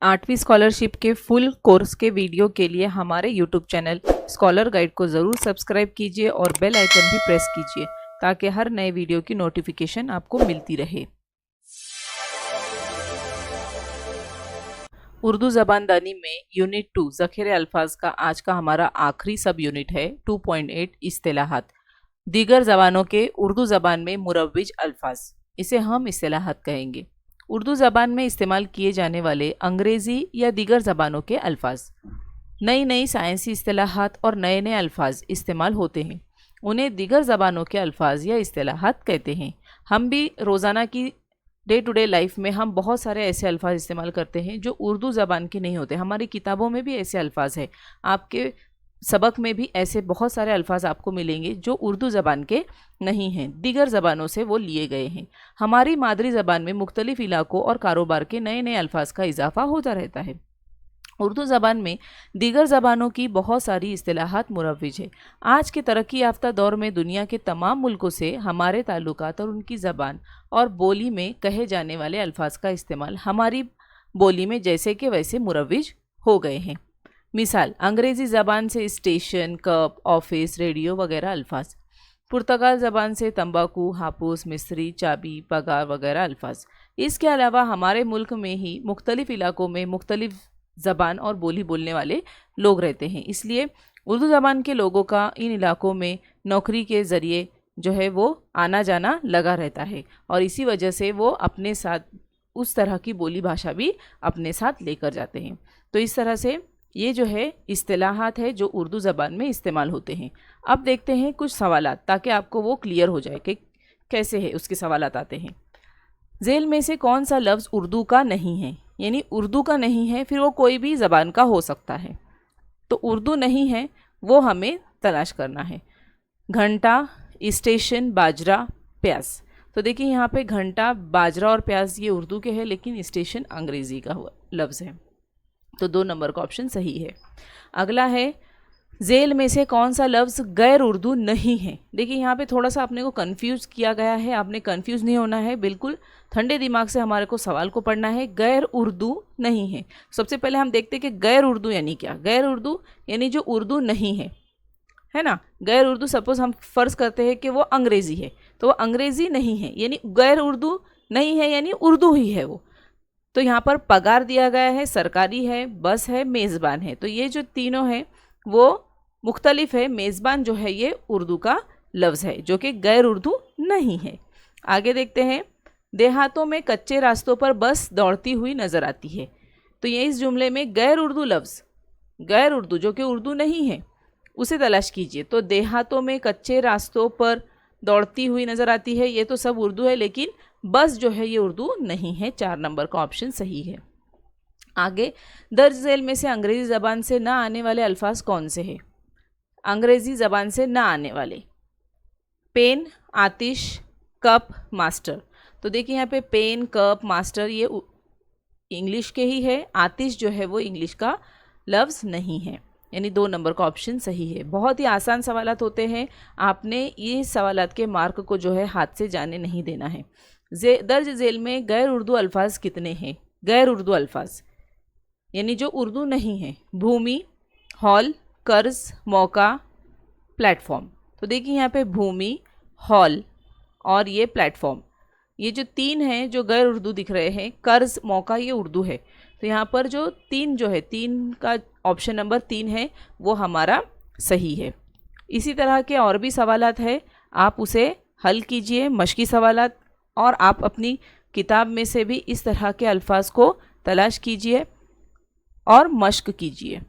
8वीं स्कॉलरशिप के full course के वीडियो के लिए हमारे यूट्यूब चैनल स्कॉलर गाइड को ज़रूर सब्सक्राइब कीजिए और बेल आइकन भी प्रेस कीजिए ताकि हर नए वीडियो की नोटिफिकेशन आपको मिलती रहे। उर्दू ज़बानदानी में यूनिट 2 ज़ख़ीरे अल्फाज का आज का हमारा आखिरी सब यूनिट है 2.8 इस्तिलाहात। दीगर ज़बानों के उर्दू ज़बान में मुरव्विज अल्फाज, इसे हम इस्तिलाहात कहेंगे। उर्दू ज़बान में इस्तेमाल किए जाने वाले अंग्रेज़ी या दीगर ज़बानों के अल्फाज। नई नई साइंसी इस्तिलाहात और नए नए अल्फाज इस्तेमाल होते हैं, उन्हें दीगर ज़बानों के अल्फाज या इस्तिलाहात कहते हैं। हम भी रोज़ाना की डे टू डे लाइफ में हम बहुत सारे ऐसे अल्फाज इस्तेमाल करते हैं जो उर्दू ज़बान के नहीं होते। हमारी किताबों में भी ऐसे अल्फाज हैं, आपके सबक में भी ऐसे बहुत सारे अल्फाज आपको मिलेंगे जो उर्दू ज़बान के नहीं हैं, दीगर ज़बानों से वो लिए गए हैं। हमारी मादरी ज़बान में मुख्तलिफ़ इलाकों और कारोबार के नए नए अल्फाज का इजाफा होता रहता है। उर्दू ज़बान में दीगर ज़बानों की बहुत सारी इस्तिलाहात मुरव्विज है। आज के तरक्की याफ्ता दौर में दुनिया के तमाम मुल्कों से हमारे ताल्लुकात और उनकी ज़बान और बोली में कहे जाने वाले अल्फाज का इस्तेमाल हमारी बोली में जैसे कि वैसे मुरव्विज हो गए हैं। मिसाल, अंग्रेज़ी ज़बान से स्टेशन, कप, ऑफिस, रेडियो वगैरह अल्फाज। पुर्तगाल ज़बान से तंबाकू, हापूस, मिस्री, चाबी, पगार वगैरह अल्फाज। इसके अलावा हमारे मुल्क में ही मुख्तलिफ़ इलाकों में मुख्तलिफ़ ज़बान और बोली बोलने वाले लोग रहते हैं, इसलिए उर्दू ज़बान के लोगों का इन इलाकों में नौकरी के ज़रिए जो है वो आना जाना लगा रहता है और इसी वजह से वो अपने साथ उस तरह की बोली भाषा भी अपने साथ लेकर जाते हैं। तो इस तरह से ये जो है इस्तिलाहात है जो उर्दू ज़बान में इस्तेमाल होते हैं। अब देखते हैं कुछ सवालात ताकि आपको वो क्लियर हो जाए कि कैसे है उसके सवालात आते हैं। झेल में से कौन सा लफ्ज़ उर्दू का नहीं है, यानी उर्दू का नहीं है, फिर वो कोई भी ज़बान का हो सकता है, तो उर्दू नहीं है वो हमें तलाश करना है। घंटा, स्टेशन, बाजरा, प्याज। तो देखिए यहाँ पे घंटा, बाजरा और प्याज ये उर्दू के हैं, लेकिन स्टेशन अंग्रेज़ी का लफ्ज़ है, तो 2 नंबर का ऑप्शन सही है। अगला है, झेल में से कौन सा लफ्ज़ गैर उर्दू नहीं है। देखिए यहाँ पे थोड़ा सा अपने को कंफ्यूज किया गया है, आपने कंफ्यूज नहीं होना है, बिल्कुल ठंडे दिमाग से हमारे को सवाल को पढ़ना है। गैर उर्दू नहीं है, सबसे पहले हम देखते हैं कि गैर उर्दू यानी क्या। गैर उर्दू यानी जो उर्दू नहीं है ना। गैर उर्दू सपोज़ हम फ़र्ज़ करते हैं कि वो अंग्रेज़ी है, तो वो अंग्रेज़ी नहीं है, यानी गैर उर्दू नहीं है यानी उर्दू ही है वो। तो यहाँ पर पगार दिया गया है, सरकारी है, बस है, मेज़बान है, तो ये जो तीनों हैं वो मुख्तलिफ है। मेज़बान जो है ये उर्दू का लफ्ज़ है जो कि गैर उर्दू नहीं है। आगे देखते हैं, देहातों में कच्चे रास्तों पर बस दौड़ती हुई नज़र आती है। तो ये इस जुमले में गैर उर्दू लफ्ज़, गैर उर्दू जो कि उर्दू नहीं है उसे तलाश कीजिए। तो देहातों में कच्चे रास्तों पर दौड़ती हुई नज़र आती है, ये तो सब उर्दू है, लेकिन बस जो है ये उर्दू नहीं है। 4 नंबर का ऑप्शन सही है। आगे, दर्ज झेल में से अंग्रेज़ी ज़बान से ना आने वाले अल्फाज कौन से हैं। अंग्रेज़ी ज़बान से ना आने वाले, पेन, आतिश, कप, मास्टर। तो देखिए यहाँ पे पेन, कप, मास्टर ये इंग्लिश के ही है, आतिश जो है वो इंग्लिश का लफ्ज़ नहीं है, यानी 2 नंबर का ऑप्शन सही है। बहुत ही आसान सवालात होते हैं, आपने ये सवालात के मार्क को जो है हाथ से जाने नहीं देना है। दर्ज झेल में गैर उर्दू अल्फाज कितने हैं। गैर उर्दू अल्फाज यानी जो उर्दू नहीं है, भूमि, हॉल, कर्ज, मौका, प्लेटफॉर्म। तो देखिए यहाँ पे भूमि, हॉल और ये प्लेटफॉर्म, ये जो 3 हैं जो गैर उर्दू दिख रहे हैं। कर्ज, मौका ये उर्दू है, तो यहाँ पर जो 3 जो है, 3 का ऑप्शन नंबर 3 है वो हमारा सही है। इसी तरह के और भी सवालात है, आप उसे हल कीजिए, मश्की सवालात, और आप अपनी किताब में से भी इस तरह के अल्फाज को तलाश कीजिए और मश्क कीजिए।